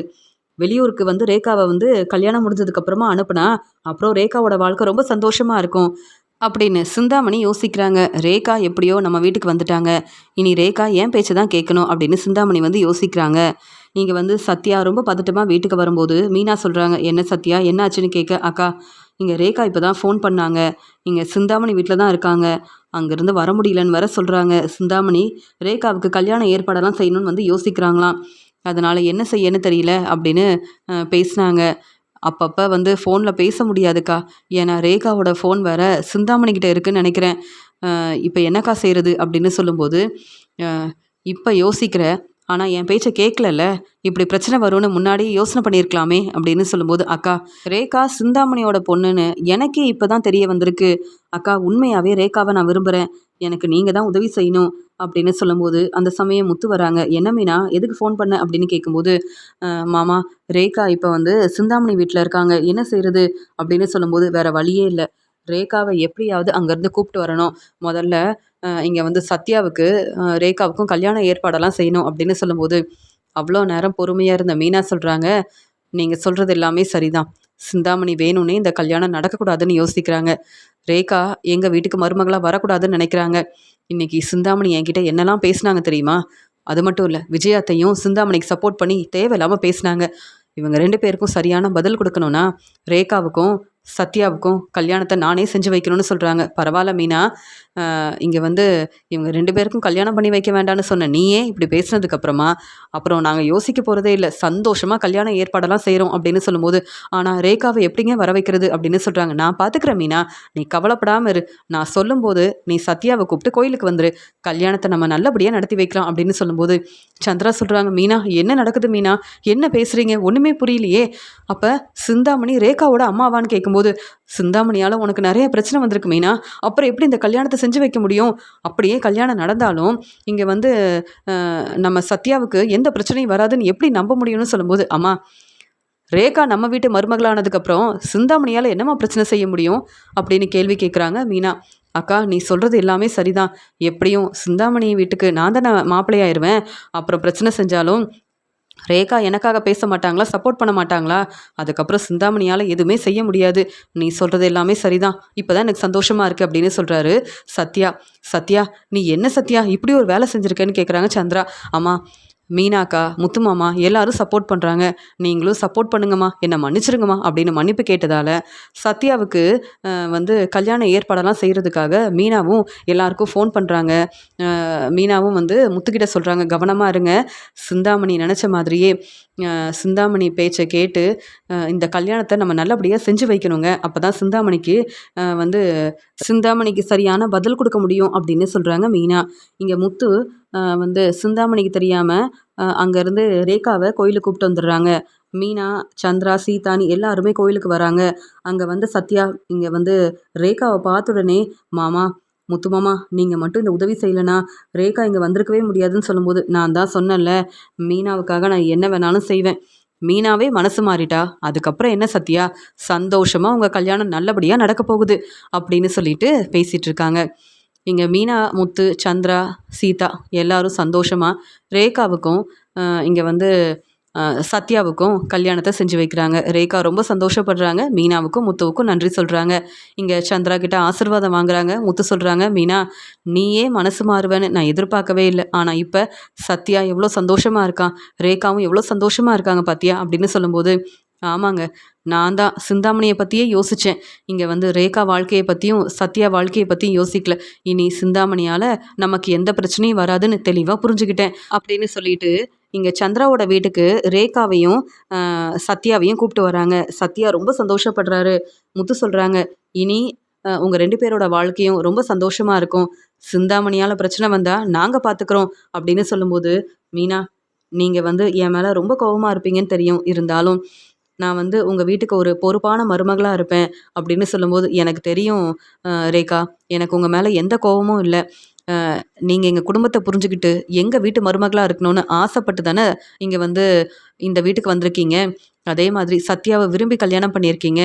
வெளியூருக்கு வந்து ரேகாவை வந்து கல்யாணம் முடிஞ்சதுக்கப்புறமா அனுப்புனா அப்புறம் ரேகாவோட வாழ்க்கை ரொம்ப சந்தோஷமா இருக்கும் அப்படின்னு சிந்தாமணி யோசிக்கிறாங்க. ரேகா எப்படியோ நம்ம வீட்டுக்கு வந்துட்டாங்க. இனி ரேகா ஏன் பேச்சை தான் கேட்கணும் அப்படின்னு சிந்தாமணி வந்து யோசிக்கிறாங்க. நீங்கள் வந்து சத்யா ரொம்ப பதட்டமாக வீட்டுக்கு வரும்போது மீனா சொல்கிறாங்க, என்ன சத்யா என்ன ஆச்சுன்னு கேட்க, அக்கா இங்கே ரேகா இப்போ தான் ஃபோன் பண்ணாங்க. இங்கே சிந்தாமணி வீட்டில் தான் இருக்காங்க. அங்கேருந்து வர முடியலன்னு வர சொல்கிறாங்க. சிந்தாமணி ரேகாவுக்கு கல்யாண ஏற்பாடெல்லாம் செய்யணும்னு வந்து யோசிக்கிறாங்களாம். அதனால் என்ன செய்யன்னு தெரியல அப்படின்னு பேசினாங்க. அப்பப்போ வந்து ஃபோனில் பேச முடியாதுக்கா. ஏன்னா ரேகாவோட ஃபோன் வேற சிந்தாமணிக்கிட்ட இருக்குன்னு நினைக்கிறேன். இப்போ என்னக்கா செய்கிறது அப்படின்னு சொல்லும்போது, இப்போ யோசிக்கிற ஆனால் என் பேச்சை கேட்கலல்ல, இப்படி பிரச்சனை வரும்னு முன்னாடி யோசனை பண்ணியிருக்கலாமே அப்படின்னு சொல்லும்போது, அக்கா ரேகா சிந்தாமணியோட பொண்ணுன்னு எனக்கே இப்போ தான் தெரிய வந்திருக்கு. அக்கா உண்மையாகவே ரேகாவை நான் விரும்புகிறேன். எனக்கு நீங்கள் தான் உதவி செய்யணும் அப்படின்னு சொல்லும்போது, அந்த சமயம் முத்து வராங்க. என்ன மீனா எதுக்கு ஃபோன் பண்ண அப்படின்னு கேட்கும்போது, மாமா ரேகா இப்போ வந்து சிந்தாமணி வீட்டில் இருக்காங்க, என்ன செய்கிறது அப்படின்னு சொல்லும்போது, வேறு வழியே இல்லை. ரேகாவை எப்படியாவது அங்கேருந்து கூப்பிட்டு வரணும். முதல்ல இங்கே வந்து சத்யாவுக்கு ரேகாவுக்கும் கல்யாண ஏற்பாடெல்லாம் செய்யணும் அப்படின்னு சொல்லும்போது, அவ்வளோ நேரம் பொறுமையாக இருந்த மீனா சொல்கிறாங்க, நீங்கள் சொல்கிறது எல்லாமே சரிதான். சிந்தாமணி வேணும்னே இந்த கல்யாணம் நடக்கக்கூடாதுன்னு யோசிக்கிறாங்க. ரேகா எங்கள் வீட்டுக்கு மருமகளாக வரக்கூடாதுன்னு நினைக்கிறாங்க. இன்றைக்கி சிந்தாமணி என்கிட்ட என்னெல்லாம் பேசுனாங்க தெரியுமா? அது மட்டும் இல்லை, விஜயாத்தையும் சிந்தாமணிக்கு சப்போர்ட் பண்ணி தேவையில்லாமல் பேசுனாங்க. இவங்க 2 பேருக்கும் சரியான பதில் கொடுக்கணும்னா ரேகாவுக்கும் சத்யாவுக்கும் கல்யாணத்தை நானே செஞ்சு வைக்கணும்னு சொல்கிறாங்க. பரவாயில்ல மீனா, இங்கே வந்து இவங்க 2 பேருக்கும் கல்யாணம் பண்ணி வைக்க வேண்டாம்னு சொன்ன நீயே இப்படி பேசுனதுக்கப்புறமா அப்புறம் நாங்கள் யோசிக்க போகிறதே இல்லை, சந்தோஷமாக கல்யாண ஏற்பாடெல்லாம் செய்கிறோம் அப்படின்னு சொல்லும்போது, ஆனால் ரேகாவை எப்படிங்க வர வைக்கிறது அப்படின்னு சொல்கிறாங்க. நான் பார்த்துக்கிறேன் மீனா, நீ கவலைப்படாமல் இரு. நான் சொல்லும்போது நீ சத்யாவை கூப்பிட்டு கோயிலுக்கு வந்துரு, கல்யாணத்தை நம்ம நல்லபடியாக நடத்தி வைக்கலாம் அப்படின்னு சொல்லும்போது, சந்திரா சொல்கிறாங்க, மீனா என்ன நடக்குது மீனா, என்ன பேசுகிறீங்க, ஒன்றுமே புரியலையே. அப்போ சிந்தாமணி ரேகாவோட அம்மாவான்னு கேட்கும்போது, சிந்தாமணியால் உனக்கு நிறைய பிரச்சனை வந்திருக்கு மீனா, அப்புறம் எப்படி இந்த கல்யாணத்தை செஞ்சு வைக்க முடியும்? அப்படியே கல்யாணம் நடந்தாலும் இங்கே வந்து நம்ம சத்யாவுக்கு எந்த பிரச்சனையும் வராதுன்னு எப்படி நம்ப முடியும்னு சொல்லும்போது, அம்மா ரேகா நம்ம வீட்டு மருமகளானதுக்கப்புறம் சிந்தாமணியால் என்னம்மா பிரச்சனை செய்ய முடியும் அப்படின்னு கேள்வி கேட்குறாங்க மீனா. அக்கா நீ சொல்கிறது எல்லாமே சரிதான். எப்படியும் சிந்தாமணி வீட்டுக்கு நான் தானே மாப்பிள்ளையாயிருவேன். அப்புறம் பிரச்சனை செஞ்சாலும் ரேகா எனக்காக பேச மாட்டாங்களா, சப்போர்ட் பண்ண மாட்டாங்களா? அதுக்கப்புறம் சிந்தாமணியால் எதுவுமே செய்ய முடியாது. நீ சொல்கிறது எல்லாமே சரிதான். இப்போ தான் எனக்கு சந்தோஷமாக இருக்குது அப்படின்னு சொல்கிறாரு சத்யா. சத்யா நீ என்ன சத்யா இப்படி ஒரு வேலை செஞ்சுருக்கேன்னு கேட்குறாங்க சந்திரா. அம்மா மீனாக்கா முத்துமாமா எல்லாரும் சப்போர்ட் பண்ணுறாங்க, நீங்களும் சப்போர்ட் பண்ணுங்கம்மா, என்னை மன்னிச்சிருங்கம்மா அப்படின்னு மன்னிப்பு கேட்டதால் சத்யாவுக்கு வந்து கல்யாண ஏற்பாடெல்லாம் செய்கிறதுக்காக மீனாவும் எல்லாருக்கும் ஃபோன் பண்ணுறாங்க. மீனாவும் வந்து முத்துக்கிட்ட சொல்கிறாங்க, கவனமாக இருங்க, சிந்தாமணி நினச்ச மாதிரியே சிந்தாமணி பேச்சை கேட்டு இந்த கல்யாணத்தை நம்ம நல்லபடியாக செஞ்சு வைக்கணுங்க. அப்போ தான் வந்து சிந்தாமணிக்கு சரியான பதில் கொடுக்க முடியும் அப்படின்னு சொல்கிறாங்க மீனா. இங்கே முத்து வந்து சிந்தாமணிக்கு தெரியாமல் அங்கேருந்து ரேகாவை கோயிலுக்கு கூப்பிட்டு வந்துடுறாங்க. மீனா சந்திரா சீதானி எல்லாருமே கோயிலுக்கு வராங்க. அங்கே வந்து சத்யா இங்கே வந்து ரேகாவை பார்த்த உடனே, மாமா முத்து மாமா நீங்கள் மட்டும் இந்த உதவி செய்யலைனா ரேகா இங்கே வந்திருக்கவே முடியாதுன்னு சொல்லும்போது, நான் தான் சொன்னேன்ல மீனாவுக்காக நான் என்ன வேணாலும் செய்வேன். மீனாவே மனசு மாறிட்டா அதுக்கப்புறம் என்ன சத்யா, சந்தோஷமாக உங்கள் கல்யாணம் நல்லபடியாக நடக்க போகுது அப்படின்னு சொல்லிட்டு பேசிகிட்டு இருக்காங்க. இங்கே மீனா முத்து சந்திரா சீதா எல்லாரும் சந்தோஷமாக ரேகாவுக்கும் இங்கே வந்து சத்யாவுக்கும் கல்யாணத்தை செஞ்சு வைக்கிறாங்க. ரேகா ரொம்ப சந்தோஷப்படுறாங்க. மீனாவுக்கும் முத்துவுக்கும் நன்றி சொல்கிறாங்க. இங்கே சந்திரா கிட்ட ஆசீர்வாதம் வாங்குறாங்க. முத்து சொல்கிறாங்க, மீனா நீயே மனசு மாறுவேன்னு நான் எதிர்பார்க்கவே இல்லை, ஆனால் இப்போ சத்யா எவ்வளோ சந்தோஷமாக இருக்கான், ரேகாவும் எவ்வளோ சந்தோஷமாக இருக்காங்க பார்த்தியா அப்படின்னு சொல்லும்போது, ஆமாங்க நான் தான் சிந்தாமணியை பற்றியே யோசித்தேன். இங்கே வந்து ரேகா வாழ்க்கையை பற்றியும் சத்யா வாழ்க்கையை பற்றியும் யோசிக்கல. இனி சிந்தாமணியால் நமக்கு எந்த பிரச்சனையும் வராதுன்னு தெளிவாக புரிஞ்சுக்கிட்டேன் அப்படின்னு சொல்லிட்டு இங்கே சந்திராவோட வீட்டுக்கு ரேகாவையும் சத்யாவையும் கூப்பிட்டு வராங்க. சத்யா ரொம்ப சந்தோஷப்படுறாரு. முத்து சொல்கிறாங்க, இனி உங்கள் 2 பேரோட வாழ்க்கையும் ரொம்ப சந்தோஷமாக இருக்கும். சிந்தாமணியால் பிரச்சனை வந்தால் நாங்கள் பார்த்துக்குறோம் அப்படின்னு சொல்லும்போது, மீனா நீங்கள் வந்து என் மேலே ரொம்ப கோவமாக இருப்பீங்கன்னு தெரியும். இருந்தாலும் நான் வந்து உங்கள் வீட்டுக்கு ஒரு பொறுப்பான மருமகளாக இருப்பேன் அப்படின்னு சொல்லும்போது, எனக்கு தெரியும் ரேகா, எனக்கு உங்கள் மேலே எந்த கோவமும் இல்லை. நீங்கள் எங்கள் குடும்பத்தை புரிஞ்சுக்கிட்டு எங்கள் வீட்டு மருமகளாக இருக்கணும்னு ஆசைப்பட்டு தானே இங்கே வந்து இந்த வீட்டுக்கு வந்திருக்கீங்க. அதே மாதிரி சத்யாவை விரும்பி கல்யாணம் பண்ணியிருக்கீங்க.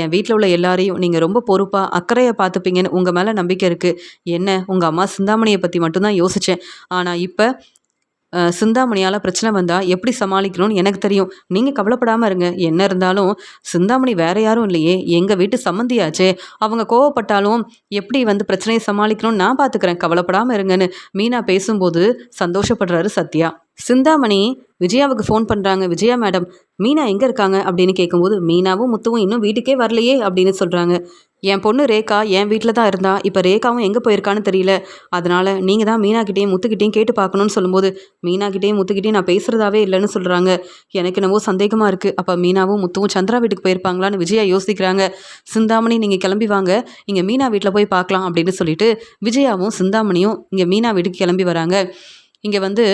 என் வீட்டில் உள்ள எல்லாரையும் நீங்கள் ரொம்ப பொறுப்பாக அக்கறையாக பார்த்துப்பீங்கன்னு உங்கள் மேலே நம்பிக்கை இருக்குது. என்ன உங்கள் அம்மா சிந்தாமணியை பற்றி மட்டும்தான் யோசித்தேன். ஆனால் இப்போ சிந்தாமணியால் பிரச்சனை வந்தால் எப்படி சமாளிக்கணும்னு எனக்கு தெரியும். நீங்கள் கவலைப்படாமல் இருங்க. என்ன இருந்தாலும் சிந்தாமணி வேற யாரும் இல்லையே, எங்கள் வீட்டு சம்மந்தியாச்சே. அவங்க கோவப்பட்டாலும் எப்படி வந்து பிரச்சனையை சமாளிக்கணும்னு நான் பார்த்துக்கிறேன். கவலைப்படாமல் இருங்கன்னு மீனா பேசும்போது சந்தோஷப்படுறாரு சத்யா. சிந்தாமணி விஜயாவுக்கு ஃபோன் பண்ணுறாங்க. விஜயா மேடம், மீனா எங்கே இருக்காங்க அப்படின்னு கேட்கும்போது, மீனாவும் முத்துவும் இன்னும் வீட்டுக்கே வரலையே அப்படின்னு சொல்கிறாங்க. என் பொண்ணு ரேகா என் வீட்டில் தான் இருந்தா, இப்போ ரேகாவும் எங்கே போயிருக்கான்னு தெரியல. அதனால் நீங்கள் தான் மீனாக்கிட்டேயும் முத்துக்கிட்டேயும் கேட்டு பார்க்கணுன்னு சொல்லும்போது, மீனாக்கிட்டேயும் முத்துக்கிட்டேயும் நான் பேசுகிறதாவே இல்லைன்னு சொல்கிறாங்க. எனக்கு என்னவோ சந்தேகமாக இருக்குது. அப்போ மீனாவும் முத்துவும் சந்திரா வீட்டுக்கு போயிருப்பாங்களான்னு விஜயா யோசிக்கிறாங்க. சிந்தாமணி நீங்கள் கிளம்பி வாங்க, இங்கே மீனா வீட்டில் போய் பார்க்கலாம் அப்படின்னு சொல்லிட்டு விஜயாவும் சிந்தாமணியும் இங்கே மீனா வீட்டுக்கு கிளம்பி வராங்க. இங்கே வந்து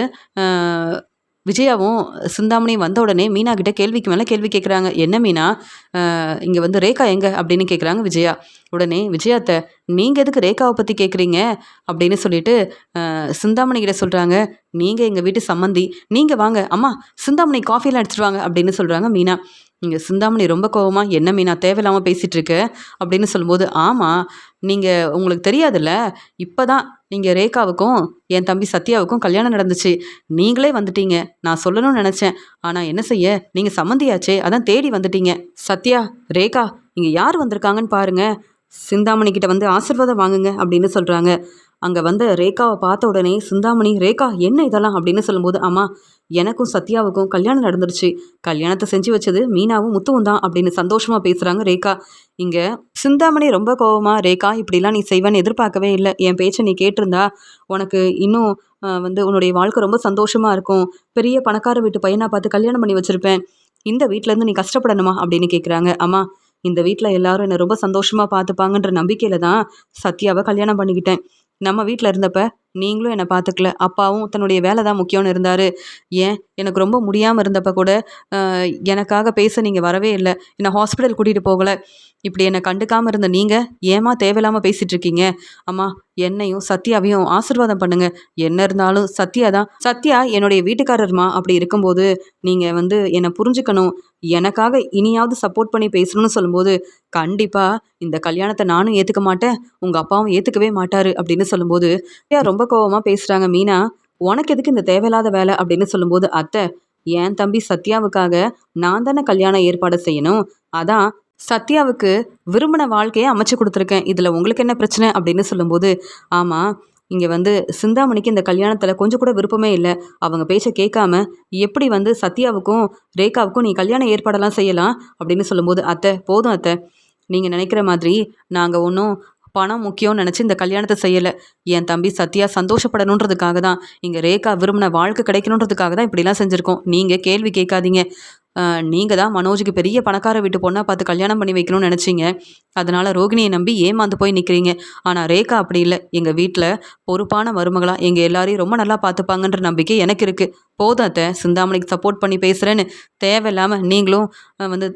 விஜயாவும் சிந்தாமணியும் வந்த உடனே மீனா கிட்ட கேள்விக்கு மேலே கேள்வி கேட்குறாங்க. என்ன மீனா, இங்கே வந்து ரேகா எங்கே அப்படின்னு கேட்குறாங்க விஜயா. உடனே விஜயாத்த, நீங்கள் எதுக்கு ரேகாவை பற்றி கேட்குறீங்க அப்படின்னு சொல்லிட்டு சிந்தாமணி கிட்ட சொல்கிறாங்க. நீங்கள் எங்கள் வீட்டு சம்மந்தி, நீங்கள் வாங்க. அம்மா சிந்தாமணி காஃபியெல்லாம் எடுத்துகிட்டு வாங்க அப்படின்னு சொல்கிறாங்க மீனா. இங்கே சிந்தாமணி ரொம்ப கோவமா, என்ன மீனா தேவையில்லாமல் பேசிகிட்டு இருக்க அப்படின்னு சொல்லும்போது, ஆமாம் நீங்கள் உங்களுக்கு தெரியாதுல்ல, இப்போ தான் நீங்கள் ரேகாவுக்கும் என் தம்பி சத்யாவுக்கும் கல்யாணம் நடந்துச்சு. நீங்களே வந்துட்டீங்க. நான் சொல்லணும்னு நினச்சேன். ஆனால் என்ன செய்ய, நீங்கள் சம்மந்தியாச்சே, அதான் தேடி வந்துட்டீங்க. சத்யா, ரேகா, இங்கே யார் வந்திருக்காங்கன்னு பாருங்க. சிந்தாமணி கிட்ட வந்து ஆசீர்வாதம் வாங்குங்க அப்படின்னு சொல்கிறாங்க. அங்கே வந்து ரேகாவை பார்த்த உடனே சிந்தாமணி, ரேகா என்ன இதெல்லாம் அப்படின்னு சொல்லும்போது, அம்மா எனக்கும் சத்யாவுக்கும் கல்யாணம் நடந்துருச்சு. கல்யாணத்தை செஞ்சு வச்சது மீனாவும் முத்துவும் தான் அப்படின்னு சந்தோஷமாக பேசுகிறாங்க ரேகா. இங்கே சிந்தாமணி ரொம்ப கோவமா, ரேகா இப்படிலாம் நீ செய்வேன்னு எதிர்பார்க்கவே இல்லை. என் பேச்சை நீ கேட்டிருந்தா உனக்கு இன்னும் வந்து உன்னுடைய வாழ்க்கை ரொம்ப சந்தோஷமாக இருக்கும். பெரிய பணக்கார வீட்டு பையனாக பார்த்து கல்யாணம் பண்ணி வச்சுருப்பேன். இந்த வீட்டிலேருந்து நீ கஷ்டப்படணுமா அப்படின்னு கேட்குறாங்க. அம்மா இந்த வீட்டில் எல்லாரும் என்னை ரொம்ப சந்தோஷமாக பார்த்துப்பாங்கன்ற நம்பிக்கையில் தான் சத்யாவை கல்யாணம் பண்ணிக்கிட்டேன். நம்ம வீட்டில் இருந்தப்ப நீங்களும் என்னை பார்த்துக்கல. அப்பாவும் தன்னுடைய வேலை தான் முக்கியம்னு இருந்தார். ஏன் எனக்கு ரொம்ப முடியாமல் இருந்தப்போ கூட எனக்காக பேச நீங்கள் வரவே இல்லை. என்னை ஹாஸ்பிட்டல் கூட்டிகிட்டு போகலை. இப்படி என்னை கண்டுக்காமல் இருந்த நீங்கள் ஏமா தேவையில்லாமல் பேசிகிட்டு இருக்கீங்க? அம்மா என்னையும் சத்யாவையும் ஆசீர்வாதம் பண்ணுங்க. என்ன இருந்தாலும் சத்யா என்னுடைய வீட்டுக்காரர்மா. அப்படி இருக்கும்போது நீங்கள் வந்து என்னை புரிஞ்சுக்கணும். எனக்காக இனியாவது சப்போர்ட் பண்ணி பேசணும்னு சொல்லும்போது, கண்டிப்பாக இந்த கல்யாணத்தை நானும் ஏற்றுக்க மாட்டேன், உங்கள் அப்பாவும் ஏற்றுக்கவே மாட்டார் அப்படின்னு சொல்லும்போது ரொம்ப கோவமாக பேசுகிறாங்க மீனா. உனக்கு எதுக்கு இந்த தேவையில்லாத வேலை அப்படின்னு சொல்லும்போது, அத்தை என் தம்பி சத்யாவுக்காக நான் தானே கல்யாணம் ஏற்பாடு செய்யணும். அதான் சத்யாவுக்கு விரும்பின வாழ்க்கையை அமைச்சு கொடுத்துருக்கேன். இதில் உங்களுக்கு என்ன பிரச்சனை அப்படின்னு சொல்லும்போது, ஆமாம் இங்கே வந்து சிந்தாமணிக்கு இந்த கல்யாணத்தில் கொஞ்சம் கூட விருப்பமே இல்லை. அவங்க பேச்சை கேட்காம எப்படி வந்து சத்யாவுக்கும் ரேகாவுக்கும் நீ கல்யாண ஏற்பாடெல்லாம் செய்யலாம் அப்படின்னு சொல்லும்போது, அத்தை போதும் அத்தை, நீங்கள் நினைக்கிற மாதிரி நாங்கள் ஒன்றும் பணம் முக்கியம்னு நினச்சி இந்த கல்யாணத்தை செய்யலை. என் தம்பி சத்யா சந்தோஷப்படணுன்றதுக்காக தான், இங்கே ரேகா விரும்பின வாழ்க்கை கிடைக்கணுன்றதுக்காக தான் இப்படிலாம் செஞ்சுருக்கோம். நீங்கள் கேள்வி கேட்காதீங்க. நீங்கள் தான் மனோஜுக்கு பெரிய பணக்கார வீட்டு பொண்ணாக பார்த்து கல்யாணம் பண்ணி வைக்கணும்னு நினச்சிங்க. அதனால் ரோகிணியை நம்பி ஏமாந்து போய் நிற்கிறீங்க. ஆனால் ரேகா அப்படி இல்லை. எங்கள் வீட்டில் பொறுப்பான மருமகளாக எங்கள் எல்லாரையும் ரொம்ப நல்லா பார்த்துப்பாங்கன்ற நம்பிக்கை எனக்கு இருக்குது. போதும் அத்தை, சிந்தாமணிக்கு சப்போர்ட் பண்ணி பேசுகிறேன்னு தேவையில்லாமல் நீங்களும் வந்து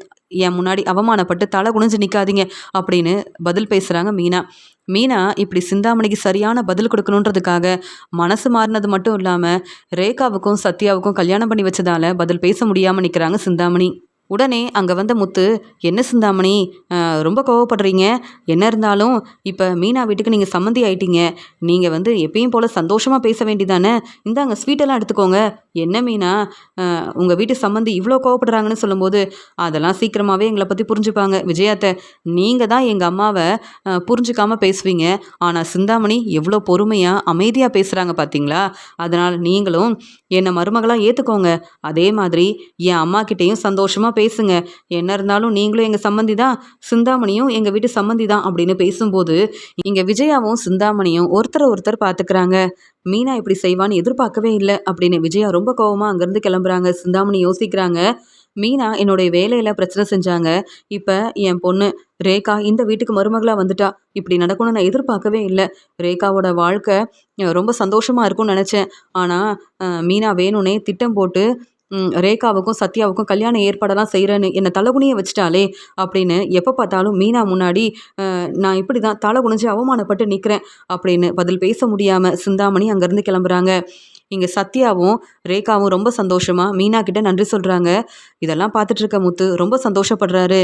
என் முன்னாடி அவமானப்பட்டு தலை குனிஞ்சு நிற்காதீங்க அப்படின்னு பதில் பேசுகிறாங்க மீனா. மீனா இப்படி சிந்தாமணிக்கு சரியான பதில் கொடுக்கணுன்றதுக்காக மனசு மாறினது மட்டும் இல்லாமல் ரேகாவுக்கும் சத்யாவுக்கும் கல்யாணம் பண்ணி வச்சதால பதில் பேச முடியாமல் நிற்கிறாங்க சிந்தாமணி. உடனே அங்கே வந்த முத்து, என்ன சிந்தாமணி ரொம்ப கோவப்படுறீங்க? என்ன இருந்தாலும் இப்போ மீனா வீட்டுக்கு நீங்கள் சம்மந்தி ஆயிட்டீங்க. நீங்கள் வந்து எப்பயும் போல் சந்தோஷமாக பேச வேண்டியதானே. இந்தாங்க ஸ்வீட்டெல்லாம் எடுத்துக்கோங்க. என்ன மீனா உங்கள் வீட்டு சம்மந்தி இவ்வளோ கோவப்படுறாங்கன்னு சொல்லும்போது, அதெல்லாம் சீக்கிரமாகவே எங்களை பற்றி புரிஞ்சுப்பாங்க விஜயாத்தை. நீங்கள் தான் எங்கள் அம்மாவை புரிஞ்சுக்காமல் பேசுவீங்க. ஆனால் சிந்தாமணி எவ்வளோ பொறுமையாக அமைதியாக பேசுகிறாங்க பார்த்தீங்களா? அதனால் நீங்களும் என்னை மருமகளாக ஏற்றுக்கோங்க. அதே மாதிரி என் அம்மா கிட்டேயும் சந்தோஷமாக பேசுங்க. என்ன இருந்தாலும் நீங்களும் எங்கள் சம்மந்தி தான், சிந்தாமணியும் எங்கள் வீட்டு சம்மந்தி தான் அப்படின்னு பேசும்போது இங்கே விஜயாவும் சிந்தாமணியும் ஒருத்தரை ஒருத்தர் பார்த்துக்கிறாங்க. மீனா இப்படி செய்வான்னு எதிர்பார்க்கவே இல்லை அப்படின்னு விஜயா ரொம்ப கோவமா அங்கேருந்து கிளம்புறாங்க. சிந்தாமணி யோசிக்கிறாங்க. மீனா என்னுடைய வேலையில பிரச்சனை செஞ்சாங்க. இப்ப என் பொண்ணு ரேகா இந்த வீட்டுக்கு மருமகளா வந்துட்டா. இப்படி நடக்கும்னு நான் எதிர்பார்க்கவே இல்ல. ரேகாவோட வாழ்க்கை ரொம்ப சந்தோஷமா இருக்கும்னு நெனச்சேன். ஆனா மீனா வேணும்னே திட்டம் போட்டு ரேகாவுக்கும், சத்யாவுக்கும் கல்யாண ஏற்பாடெல்லாம் செய்றேன்னு என்ன தலகுனிய வச்சுட்டாளே! அப்படின்னு எப்ப பார்த்தாலும் மீனா முன்னாடி நான் இப்படிதான் தல குனிஞ்சு அவமானப்பட்டு நிக்கிறேன் அப்படின்னு பதில் பேச முடியாம சிந்தாமணி அங்கேருந்து கிளம்புறாங்க. இங்க சத்யாவும், ரேகாவும் ரொம்ப சந்தோஷமா மீனா கிட்ட நன்றி சொல்றாங்க. இதெல்லாம் பார்த்துட்டு இருக்க முத்து ரொம்ப சந்தோஷப்படுறாரு.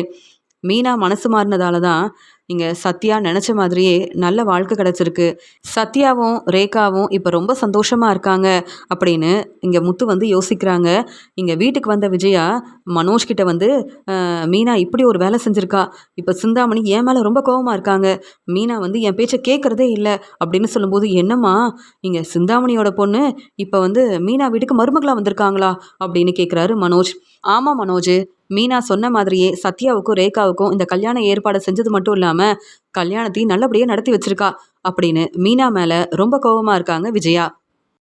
மீனா மனசு மாறினதால தான் இங்க சத்யா நெனச்ச மாதிரியே நல்ல வாழ்க்கை கிடைச்சிருக்கு. சத்யாவும், ரேகாவும் இப்ப ரொம்ப சந்தோஷமா இருக்காங்க அப்படின்னு இங்க முத்து வந்து யோசிக்கிறாங்க. இங்க வீட்டுக்கு வந்த விஜயா மனோஜ் கிட்ட வந்து மீனா இப்படி ஒரு வேலை செஞ்சிருக்கா. இப்ப சிந்தாமணி என் மேல ரொம்ப கோவமா இருக்காங்க. மீனா வந்து என் பேச்ச கேட்கறதே இல்ல அப்படின்னு சொல்லும்போது, "என்னம்மா இங்க சிந்தாமணியோட பொண்ணு இப்ப வந்து மீனா வீட்டுக்கு மருமகளா வந்திருக்காங்களா?" அப்படின்னு கேட்குறாரு மனோஜ். "ஆமா மனோஜ். மீனா சொன்ன மாதிரியே சத்யாவுக்கும், ரேகாவுக்கும் இந்த கல்யாண ஏற்பாடு செஞ்சது மட்டும் இல்லாம, கல்யாணத்தையும் நல்லபடியா நடத்தி வச்சிருக்கா." அப்படின்னு மீனா மேல ரொம்ப கோவமா இருக்காங்க விஜயா.